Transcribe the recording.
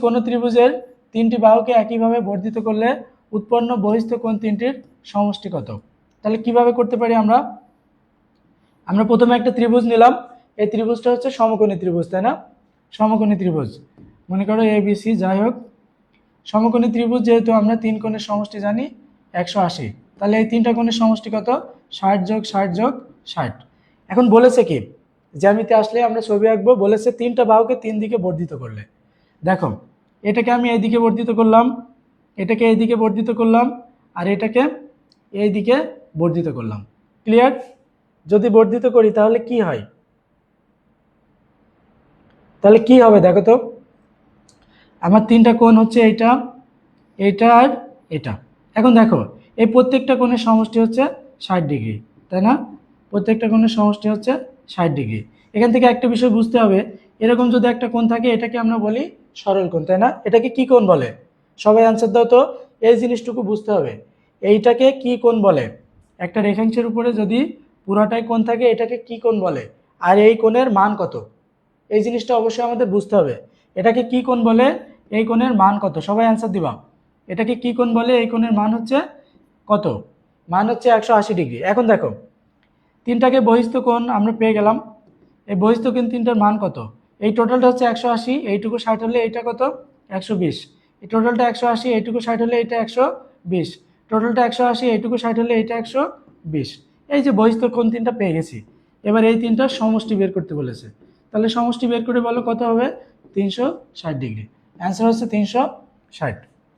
কোনো ত্রিভুজের তিনটি বাহুকে একইভাবে বর্ধিত করলে উৎপন্ন বহিস্থ কোণ তিনটির সমষ্টি কত? তাহলে কিভাবে করতে পারি আমরা প্রথমে একটা ত্রিভুজ নিলাম। এই ত্রিভুজটা হচ্ছে সমকোণী ত্রিভুজ, তাই না? সমকোণী ত্রিভুজ, মনে করো ABC, যাই হোক সমকোণী ত্রিভুজ যেহেতু আমরা তিন কোণের সমষ্টি জানি 180, তাহলে এই তিনটা কোণের সমষ্টি কত? 60 যোগ 60 যোগ 60। এখন বলেছে কি, জ্যামিতি আসলে আমরা ছবি আঁকবো, বলেছে তিনটা বাহুকে তিন দিকে বর্ধিত করলে। দেখো এটাকে আমি এইদিকে বর্ধিত করলাম, এটাকে এইদিকে বর্ধিত করলাম, আর এটাকে এইদিকে বর্ধিত করলাম। ক্লিয়ার? যদি বর্ধিত করি তাহলে কি হয়? তাহলে কি হবে দেখো তো, আমার তিনটা কোণ হচ্ছে এইটা, এটা আর এটা। এখন দেখো এই প্রত্যেকটা কোণের সমষ্টি হচ্ছে 60 ডিগ্রি, তাই না? প্রত্যেকটা কোণের সমষ্টি হচ্ছে 60 ডিগ্রি। এখান থেকে একটা বিষয় বুঝতে হবে, এরকম যদি একটা কোণ থাকে এটাকে আমরা বলি সরল কোণ, তাই না? এটাকে কি কোণ বলে? সবাই অ্যান্সার দাও তো, এই জিনিসটুকু বুঝতে হবে। এইটাকে কি কোণ বলে? একটা রেখাংশের উপরে যদি পুরাটাই কোণ থাকে এটাকে কি কোণ বলে, আর এই কোণের মান কত? এই জিনিসটা অবশ্যই আমাদের বুঝতে হবে। এটাকে কি কোণ বলে, এই কোণের মান কত? সবাই অ্যান্সার দিবা। এটাকে কি কোণ বলে, এই কোণের মান হচ্ছে কত? মান হচ্ছে 180 ডিগ্রি। এখন দেখো তিনটাকে বহিস্থ কোণ আমরা পেয়ে গেলাম। এই বহিস্থ কোণ তিনটার মান কত? এই টোটালটা হচ্ছে 180, এইটুকু 60 হলে এইটা কত? 120। এই টোটালটা 180, এইটুকু 60 হলে এইটা 120। টোটালটা 180, এইটুকু 60 হলে এইটা 120। এই যে বহিস্থ কোণ তিনটা পেয়ে গেছি। এবার এই তিনটার সমষ্টি বের করতে বলেছে, তাহলে সমষ্টি বের করে বলো কত হবে? 360 ডিগ্রি। অ্যান্সার হচ্ছে 360।